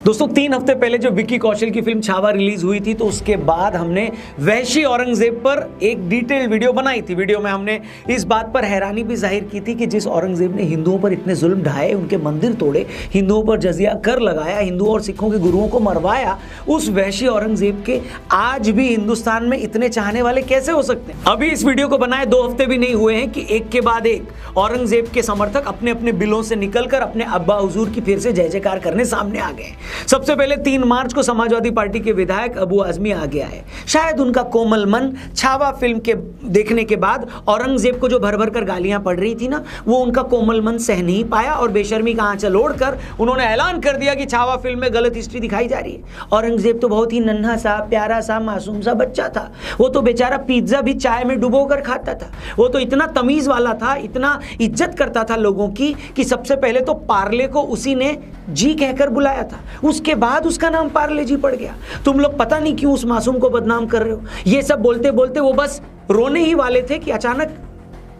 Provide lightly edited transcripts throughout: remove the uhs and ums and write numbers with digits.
दोस्तों 3 हफ्ते पहले जो विक्की कौशल की फिल्म छावा रिलीज हुई थी, तो उसके बाद हमने वहशी औरंगजेब पर एक डिटेल्ड वीडियो बनाई थी। वीडियो में हमने इस बात पर हैरानी भी जाहिर की थी कि जिस औरंगजेब ने हिंदुओं पर इतने जुल्म ढाए, उनके मंदिर तोड़े, हिंदुओं पर जजिया कर लगाया, हिंदुओं और सिखों के गुरुओं को मरवाया, उस वहशी औरंगजेब के आज भी हिंदुस्तान में इतने चाहने वाले कैसे हो सकते हैं। अभी इस वीडियो को बनाए 2 हफ्ते भी नहीं हुए हैं कि एक के बाद एक औरंगजेब के समर्थक अपने अपने बिलों से निकलकर अपने अब्बा हुजूर की फिर से जय जयकार करने सामने आ गए। सबसे पहले 3 मार्च को समाजवादी पार्टी के विधायक अबू आजमी आगे आए। शायद उनका कोमल मन छावा फिल्म के देखने के बाद औरंगजेब को जो भर भर कर गालियां पड़ रही थी ना, वो उनका कोमल मन सह नहीं पाया और बेशर्मी का आंचल ओढ़कर उन्होंने ऐलान कर दिया कि छावा फिल्म में गलत हिस्ट्री दिखाई जा रही है। औरंगजेब तो बहुत ही नन्हा सा, प्यारा सा, मासूम सा बच्चा था। वो तो बेचारा पिज्जा भी चाय में डुबो कर खाता था। वो तो इतना तमीज वाला था, इतना इज्जत करता था लोगों की कि सबसे पहले तो पार्ले को उसी ने जी कहकर बुलाया था, उसके बाद उसका नाम पार्ले जी पड़ गया। तुम लोग पता नहीं क्यों उस मासूम को बदनाम कर रहे हो। ये सब बोलते बोलते वो बस रोने ही वाले थे कि अचानक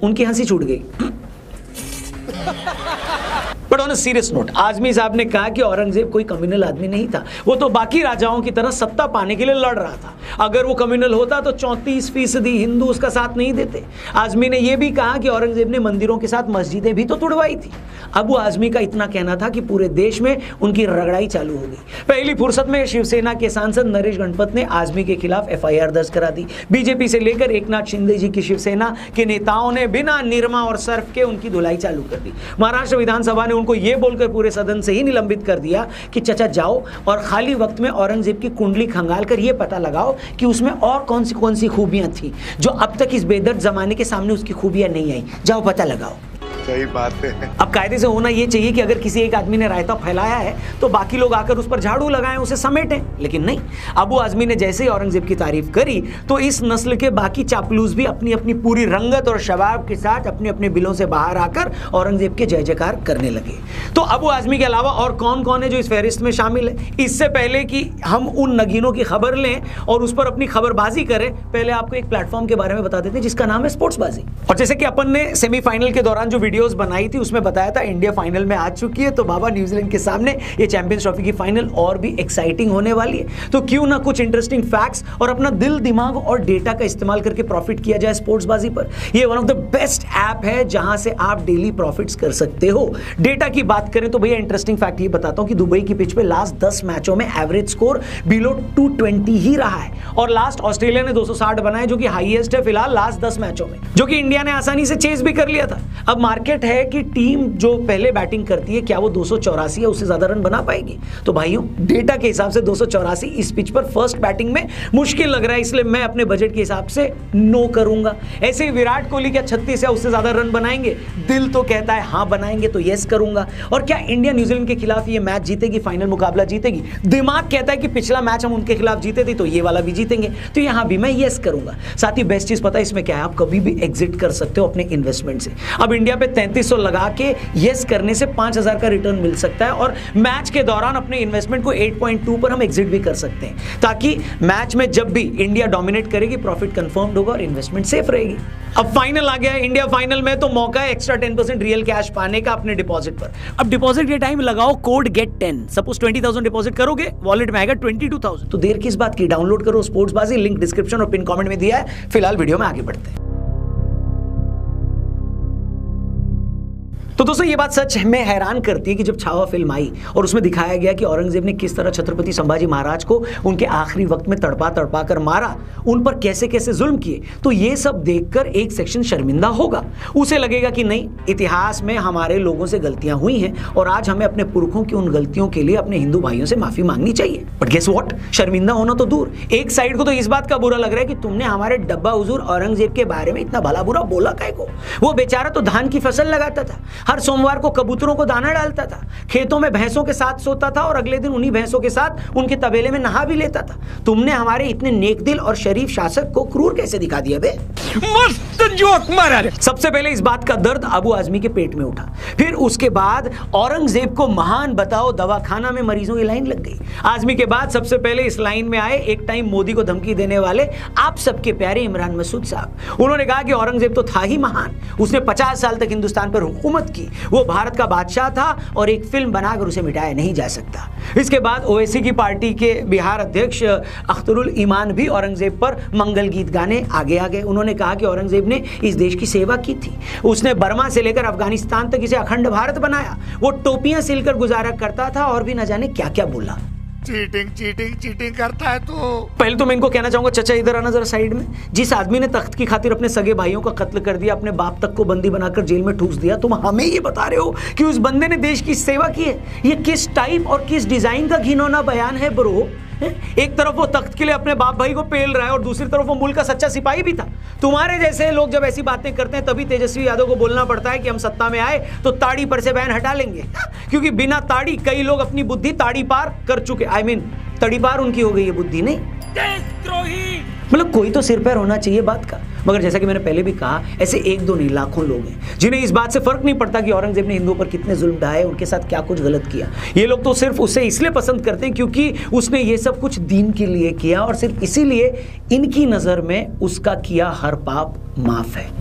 उनकी हंसी छूट गई। But on a serious note, Azmi साहब ने कहा कि औरंगजेब कोई कम्युनल आदमी नहीं था। वो तो बाकी राजाओं की तरह सत्ता पाने के लिए लड़ रहा था। अगर वो कम्युनल होता तो 34% हिंदू उसका साथ नहीं देते। आजमी ने यह भी कहा कि औरंगजेब ने मंदिरों के साथ मस्जिदें भी तो तुड़वाई थी। अबू आजमी का इतना कहना था कि पूरे देश में उनकी रगड़ाई चालू हो गई। पहली फुर्सत में शिवसेना के सांसद नरेश गणपत ने आजमी के खिलाफ FIR दर्ज करा दी। बीजेपी से लेकर एकनाथ शिंदे जी की शिवसेना के नेताओं ने बिना निरमा और सर्फ के उनकी धुलाई चालू कर दी। महाराष्ट्र विधानसभा ने उनको यह बोलकर पूरे सदन से ही निलंबित कर दिया कि चचा जाओ और खाली वक्त में औरंगजेब की कुंडली खंगाल कर यह पता लगाओ कि उसमें और कौन सी खूबियां थी जो अब तक इस बेदर्द जमाने के सामने उसकी खूबियां नहीं आई। जाओ पता लगाओ। सही बात है। अब कायदे से होना यह चाहिए कि अगर किसी एक आदमी ने रायता फैलाया है तो बाकी लोग आकर उस पर झाड़ू लगाएं, उसे समेटें, लेकिन नहीं। अबू आजमी ने जैसे ही औरंगजेब की तारीफ करी तो इस नस्ल के बाकी चापलूस भी अपनी अपनी पूरी रंगत और शबाब के साथ अपने अपने बिलों से बाहर आकर औरंगजेब के जय जयकार करने लगे। तो अबू आजमी के अलावा और कौन कौन है जो इस फहरिस्त में शामिल है? इससे पहले कि हम उन नगीनों की खबर लें और उस पर अपनी खबरबाजी करें, पहले आपको एक प्लेटफॉर्म के बारे में बता देते हैं जिसका नाम है स्पोर्ट्सबाजी। और जैसे कि अपन ने सेमीफाइनल के दौरान जो वीडियोस बनाई थी उसमें बताया था इंडिया फाइनल में आ चुकी है, तो बाबा न्यूजीलैंड के सामने ये चैंपियंस ट्रॉफी की फाइनल और भी एक्साइटिंग होने वाली है। तो क्यों ना कुछ इंटरेस्टिंग फैक्ट्स और अपना दिल, दिमाग और डेटा का इस्तेमाल करके प्रॉफिट किया जाए स्पोर्ट्सबाजी पर। ये one of the best app है जहां से आप डेली प्रॉफिट्स कर सकते हो। डेटा की बात करें तो भैया इंटरेस्टिंग फैक्ट ये बताता हूं कि दुबई की पिच पे लास्ट 10 मैचों में एवरेज स्कोर बिलो 220 ही रहा है और लास्ट ऑस्ट्रेलिया ने 260 बनाए जो कि हाईएस्ट है फिलहाल लास्ट 10 मैचों में, जो कि इंडिया ने आसानी से चेज भी कर लिया था। अब मार्केट है कि टीम जो पहले बैटिंग करती है क्या वो 284 या उससे ज्यादा रन बना पाएगी? तो भाइयों डेटा के हिसाब से 284 इस पिच पर फर्स्ट बैटिंग में मुश्किल लग रहा है, इसलिए मैं अपने बजट के हिसाब से नो करूंगा। ऐसे ही विराट कोहली क्या 36 या उससे ज्यादा रन बनाएंगे? दिल तो कहता है हाँ बनाएंगे, तो यस करूंगा। और क्या इंडिया न्यूजीलैंड के खिलाफ ये मैच जीतेगी, फाइनल मुकाबला जीतेगी? दिमाग कहता है कि पिछला मैच हम उनके खिलाफ जीते थे तो ये वाला भी जीतेंगे, तो यहां भी मैं यस करूंगा। साथ ही बेस्ट चीज पता है इसमें क्या है, आप कभी भी एग्जिट कर सकते हो अपने इन्वेस्टमेंट से। अब इंडिया पे 3300 लगा के यस करने से 5000 का रिटर्न मिल सकता है और मैच के दौरान अपने इन्वेस्टमेंट को 8.2 पर हम एग्जिट भी कर सकते हैं, ताकि मैच में जब भी इंडिया डोमिनेट करेगी प्रॉफिट कंफर्म्ड होगा और इन्वेस्टमेंट सेफ रहेगी। अब फाइनल आ गया है इंडिया फाइनल में, तो मौका है एक्स्ट्रा 10% रियल कैश पाने का अपने डिपॉजिट पर। अब डिपॉजिट के टाइम लगाओ कोड GET10। सपोज 20,000 डिपॉजिट करोगे, वॉलेट में आएगा 22,000। तो देर किस बात की, डाउनलोड करो स्पोर्ट्सबाजी, लिंक डिस्क्रिप्शन और पिन कमेंट में दिया है। फिलहाल वीडियो में आगे बढ़ते हैं। तो दोस्तों ये बात सच में हैरान करती है कि जब छावा फिल्म आई और उसमें दिखाया गया कि औरंगजेब ने किस तरह छत्रपति संभाजी महाराज को उनके आखिरी वक्त में तड़पा कर मारा, उन पर कैसे कैसे जुल्म किए, तो ये सब देखकर एक सेक्शन शर्मिंदा होगा। उसे लगेगा कि नहीं, इतिहास में हमारे लोगों से गलतियां हुई हैं और आज हमें अपने पुरखों की उन गलतियों के लिए अपने हिंदू भाइयों से माफी मांगनी चाहिए। बट गेस व्हाट, शर्मिंदा होना तो दूर, एक साइड को तो इस बात का बुरा लग रहा है कि तुमने हमारे डब्बा हुजूर औरंगजेब के बारे में इतना भला बुरा बोला काहे को? वो बेचारा तो धान की फसल लगाता था, हर सोमवार को कबूतरों को दाना डालता था, खेतों में भैंसों के साथ सोता था और अगले दिन उन्हीं भैंसों के साथ उनके तबेले में नहा भी लेता था। तुमने हमारे इतने नेक दिल और शरीफ शासक को क्रूर कैसे दिखा दिया बे? मस्त जोक मारा रे। सबसे पहले इस बात का दर्द अबू आजमी के पेट में उठा, फिर उसके बाद औरंगजेब को महान बताओ दवाखाना में मरीजों की लाइन लग गई। आजमी के बाद सबसे पहले इस लाइन में आए एक टाइम मोदी को धमकी देने वाले आप सबके प्यारे इमरान मसूद साहब। उन्होंने कहा कि औरंगजेब तो था ही महान, उसने 50 साल तक हिंदुस्तान पर हुकूमत की। वो भारत का बादशाह था और एक फिल्म बनाकर उसे मिटाया नहीं जा सकता। इसके बाद ओवैसी की पार्टी के बिहार अध्यक्ष अख्तरुल ईमान भी औरंगजेब पर मंगल गीत गाने आगे आ गए। उन्होंने कहा कि औरंगजेब ने इस देश की सेवा की थी, उसने बर्मा से लेकर अफगानिस्तान तक इसे अखंड भारत बनाया, वो टोपियां सिलकर गुजारा करता था और भी न जाने क्या क्या बोला। चीटिंग चीटिंग चीटिंग करता है तू। पहले तो मैं इनको कहना चाहूंगा, चचा इधर आना जरा साइड में। जिस आदमी ने तख्त की खातिर अपने सगे भाइयों का कत्ल कर दिया, अपने बाप तक को बंदी बनाकर जेल में ठूस दिया, तुम हमें ये बता रहे हो कि उस बंदे ने देश की सेवा की है? ये किस टाइप और किस डिजाइन का घिनौना बयान है ब्रो? एक तरफ वो तख्त के लिए अपने बाप भाई को पेल रहा है और दूसरी तरफ वो मुल्क का सच्चा सिपाही भी था। तुम्हारे जैसे लोग जब ऐसी बातें करते हैं तभी तेजस्वी यादव को बोलना पड़ता है कि हम सत्ता में आए तो ताड़ी पर से बैन हटा लेंगे, क्योंकि बिना ताड़ी कई लोग अपनी बुद्धि ताड़ी पार कर चुके। तड़ी पार उनकी हो गई है, बुद्धि नहीं। देशद्रोही मतलब कोई तो सिर पैर होना चाहिए बात का। मगर जैसा कि मैंने पहले भी कहा, ऐसे एक दो नहीं लाखों लोग हैं जिन्हें इस बात से फर्क नहीं पड़ता कि औरंगजेब ने हिंदुओं पर कितने जुल्म ढाए, उनके साथ क्या कुछ गलत किया। ये लोग तो सिर्फ उसे इसलिए पसंद करते हैं क्योंकि उसने ये सब कुछ दीन के लिए किया और सिर्फ इसीलिए इनकी नजर में उसका किया हर पाप माफ है।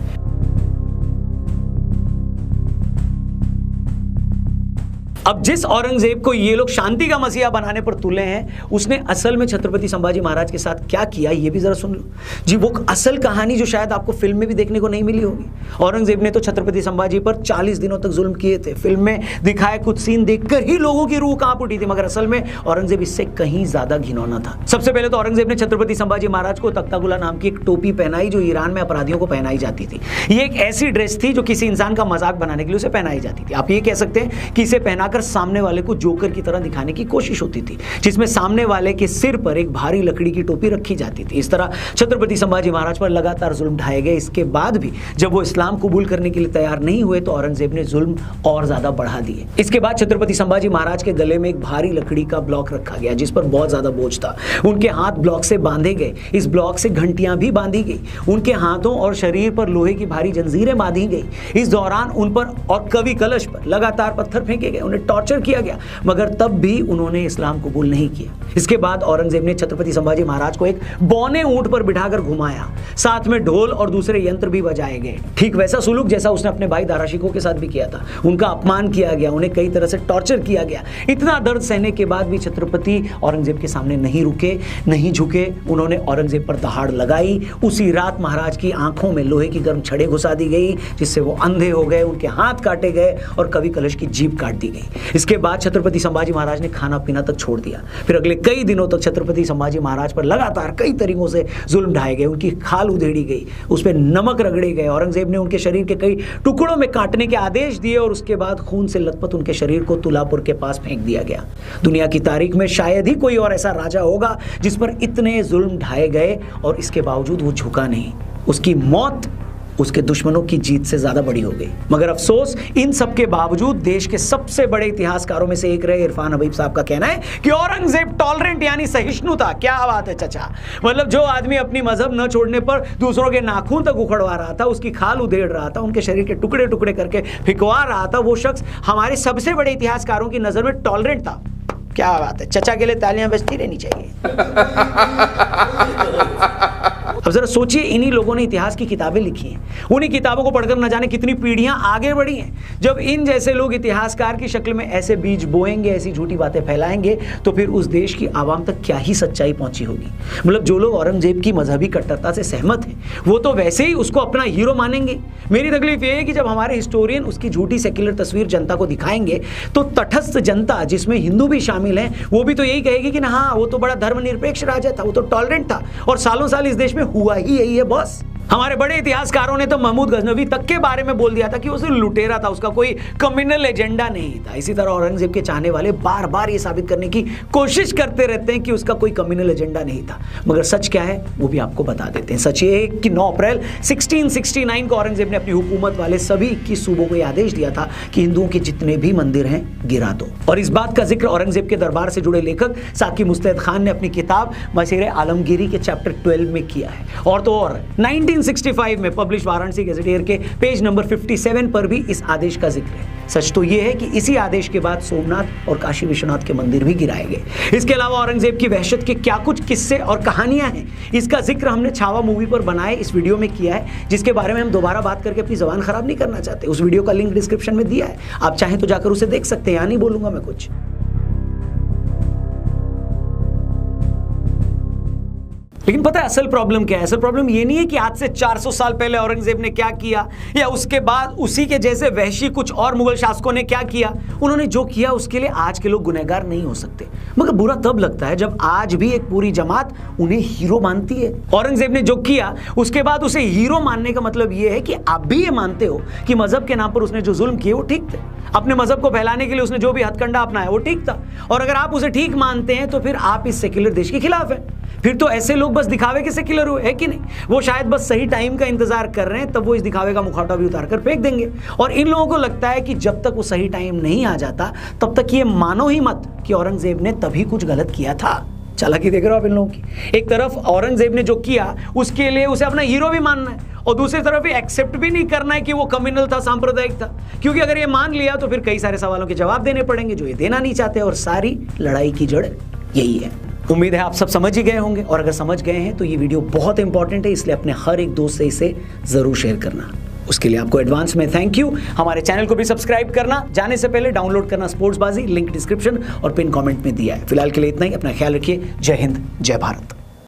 अब जिस औरंगजेब को ये लोग शांति का मसीहा बनाने पर तुले हैं, उसने असल में छत्रपति संभाजी महाराज के साथ क्या किया ये भी जरा सुन लो जी। वो असल कहानी जो शायद आपको फिल्म में भी देखने को नहीं मिली होगी। औरंगजेब ने तो छत्रपति संभाजी पर 40 दिनों तक जुल्म किए थे। फिल्म में दिखाए कुछ सीन देखकर ही लोगों की रूह कांप उठी थी, मगर असल में औरंगजेब इससे कहीं ज्यादा घिनौना था। सबसे पहले तो औरंगजेब ने छत्रपति संभाजी महाराज को तख्तागुला नाम की एक टोपी पहनाई जो ईरान में अपराधियों को पहनाई जाती थी। ये एक ऐसी ड्रेस थी जो किसी इंसान का मजाक बनाने के लिए उसे पहनाई जाती थी। आप ये कह सकते हैं कि इसे पहनाकर सामने वाले को जोकर की तरह दिखाने की कोशिश होती थी, जिसमें सामने वाले के सिर पर एक भारी लकड़ी की टोपी रखी जाती थी। इस तरह छत्रपति संभाजी महाराज पर लगातार जुल्म ढाए गए। इसके बाद भी जब वो इस्लाम कबूल करने के लिए तैयार नहीं हुए तो औरंगजेब ने जुल्म और ज्यादा बढ़ा दिए। इसके बाद छत्रपति संभाजी महाराज के गले में एक भारी लकड़ी का ब्लॉक रखा गया जिस पर बहुत ज्यादा बोझ था। उनके हाथ ब्लॉक से बांधे गए। इस ब्लॉक से घंटियां भी बांधी गई। उनके हाथों और शरीर पर लोहे की भारी जंजीरें बांधी गई। इस दौरान उन पर और कवि कलश पर लगातार पत्थर फेंके गए। उन्हें टॉर्चर किया गया, मगर तब भी उन्होंने इस्लाम कबूल नहीं किया। इसके बाद औरंगजेब ने छत्रपति संभाजी महाराज को एक बौने ऊंट पर बिठाकर घुमाया, साथ में ढोल और दूसरे यंत्र भी बजाए गए। ठीक वैसा सुलूक जैसा उसने अपने भाई दारा शिकोह के साथ भी किया था। उनका अपमान किया गया, उन्हें कई तरह से टॉर्चर किया गया। इतना दर्द सहने के बाद भी छत्रपति औरंगजेब के सामने नहीं रुके, नहीं झुके। उन्होंने औरंगजेब पर दहाड़ लगाई। उसी रात महाराज की आंखों में लोहे की गर्म छड़ें घुसा दी गई, जिससे वो अंधे हो गए। उनके हाथ काटे गए और कवि कलश की जीभ काट दी गई। इसके बाद छत्रपति संभाजी महाराज ने खाना पीना तक छोड़ दिया। फिर अगले कई दिनों तक छत्रपति संभाजी महाराज पर लगातार कई तरीकों से जुल्म ढाए गए। उनकी खाल उधेड़ी गई, उस पर नमक रगड़े गए। औरंगजेब ने उनके शरीर के कई टुकड़ों में काटने के आदेश दिए और उसके बाद खून से लथपथ उनके शरीर को तुलापुर के पास फेंक दिया गया। दुनिया की तारीख में शायद ही कोई और ऐसा राजा होगा जिस पर इतने जुल्म ढाए गए और इसके बावजूद वो झुका नहीं। उसकी मौत उसके दुश्मनों की जीत से ज्यादा बड़ी हो गई। मगर अफसोस, इन सब के बावजूद देश के सबसे बड़े इतिहासकारों में से एक रहे इरफान हबीब साहब का कहना है कि औरंगजेब टॉलरेंट यानी सहिष्णु था। क्या बात है चचा, मतलब जो आदमी अपनी मजहब न छोड़ने पर दूसरों के नाखून तक उखड़वा रहा था, उसकी खाल उधेड़ रहा था, उनके शरीर के टुकड़े टुकड़े करके फिकवा रहा था, वो शख्स हमारे सबसे बड़े इतिहासकारों की नजर में टॉलरेंट था। क्या बात है, चचा के लिए तालियां बजती रहनी चाहिए। अब जरा सोचिए, इन्हीं लोगों ने इतिहास की किताबें लिखी हैं। उन्हीं किताबों को पढ़कर न जाने कितनी पीढ़ियां आगे बढ़ी हैं। जब इन जैसे लोग इतिहासकार की शक्ल में ऐसे बीज बोएंगे, ऐसी झूठी बातें फैलाएंगे, तो फिर उस देश की आवाम तक क्या ही सच्चाई पहुंची होगी। मतलब जो लोग औरंगजेब की मजहबी कट्टरता से सहमत हैं, वो तो वैसे ही उसको अपना हीरो मानेंगे। मेरी तकलीफ ये है कि जब हमारे हिस्टोरियन उसकी झूठी सेक्युलर तस्वीर जनता को दिखाएंगे, तो तटस्थ जनता, जिसमें हिंदू भी शामिल है, वो भी तो यही कहेगी कि ना हाँ, वो तो बड़ा धर्मनिरपेक्ष राजा था, वो तो टॉलरेंट था, और सालों साल इस देश में हुआ ही यही है बॉस। हमारे बड़े इतिहासकारों ने तो महमूद गजनवी तक के बारे में बोल दिया था कि वो सिर्फ लुटेरा था, उसका कोई कम्युनल एजेंडा नहीं था। इसी तरह औरंगजेब के चाहने वाले बार बार ये साबित करने की कोशिश करते रहते हैं कि उसका कोई कम्युनल एजेंडा नहीं था, मगर सच क्या है वो भी आपको बता देते हैं। सच ये है कि 9 अप्रैल 1669 को औरंगजेब ने अपनी हुकूमत वाले सभी 21 सूबों को आदेश दिया था कि हिंदुओं के जितने भी मंदिर हैं गिरा दो। और इस बात का जिक्र औरंगजेब के दरबार से जुड़े लेखक साकी मुस्तैद खान ने अपनी किताब मसीर आलमगीरी के चैप्टर 12 में किया है। और तो और 90 1565 में पब्लिश वाराणसी गैजेटियर के पेज नंबर 57 पर भी इस आदेश का जिक्र है। सच तो यह है कि इसी आदेश के बाद सोमनाथ और काशी विश्वनाथ के मंदिर भी गिराए गए। इसके अलावा औरंगजेब की वहशत के क्या कुछ किस्से और कहानियां हैं, इसका जिक्र हमने छावा मूवी पर बनाए इस वीडियो में किया है, जिसके बारे में हम दोबारा बात करके अपनी जबान खराब नहीं करना चाहते। उस वीडियो का लिंक डिस्क्रिप्शन में दिया है, आप चाहें तो जाकर उसे देख सकते हैं, यहां नहीं बोलूंगा मैं कुछ। लेकिन पता है असल प्रॉब्लम क्या है? असल प्रॉब्लम ये नहीं है कि आज से 400 साल पहले औरंगजेब ने क्या किया या उसके बाद उसी के जैसे वहशी कुछ और मुगल शासकों ने क्या किया। उन्होंने जो किया उसके लिए आज के लोग गुनहगार नहीं हो सकते, मगर बुरा तब लगता है जब आज भी एक पूरी जमात उन्हें हीरो मानती है। औरंगजेब ने जो किया उसके बाद उसे हीरो मानने का मतलब यह है कि आप भी ये मानते हो कि मजहब के नाम पर उसने जो जुल्म किए वो ठीक थे, अपने मजहब को फैलाने के लिए उसने जो भी हथकंडा अपनाया वो ठीक था। और अगर आप उसे ठीक मानते हैं तो फिर आप इस सेक्युलर देश के खिलाफ हैं। फिर तो ऐसे लोग बस दिखावे के सेक्युलर हुए, है कि नहीं? वो शायद बस सही टाइम का इंतजार कर रहे हैं, तब वो इस दिखावे का मुखौटा भी उतार कर फेंक देंगे। और इन लोगों को लगता है कि जब तक वो सही टाइम नहीं आ जाता तब तक ये मानो ही मत कि औरंगजेब ने तभी कुछ गलत किया था। चालाकी देख रहे हो आप इन लोगों की। एक तरफ औरंगजेब ने जो किया उसके लिए उसे अपना हीरो भी मानना है, और दूसरी तरफ ये एक्सेप्ट भी नहीं करना है कि वो कम्युनल था, सांप्रदायिक था। क्योंकि अगर ये मान लिया तो फिर कई सारे सवालों के जवाब देने पड़ेंगे जो ये देना नहीं चाहते, और सारी लड़ाई की जड़ यही है। उम्मीद है आप सब समझ ही गए होंगे, और अगर समझ गए हैं तो ये वीडियो बहुत इंपॉर्टेंट है, इसलिए अपने हर एक दोस्त से इसे जरूर शेयर करना। उसके लिए आपको एडवांस में थैंक यू। हमारे चैनल को भी सब्सक्राइब करना, जाने से पहले डाउनलोड करना स्पोर्ट्सबाजी, लिंक डिस्क्रिप्शन और पिन कमेंट में दिया है। फिलहाल के लिए इतना ही, अपना ख्याल रखिए। जय हिंद, जय भारत।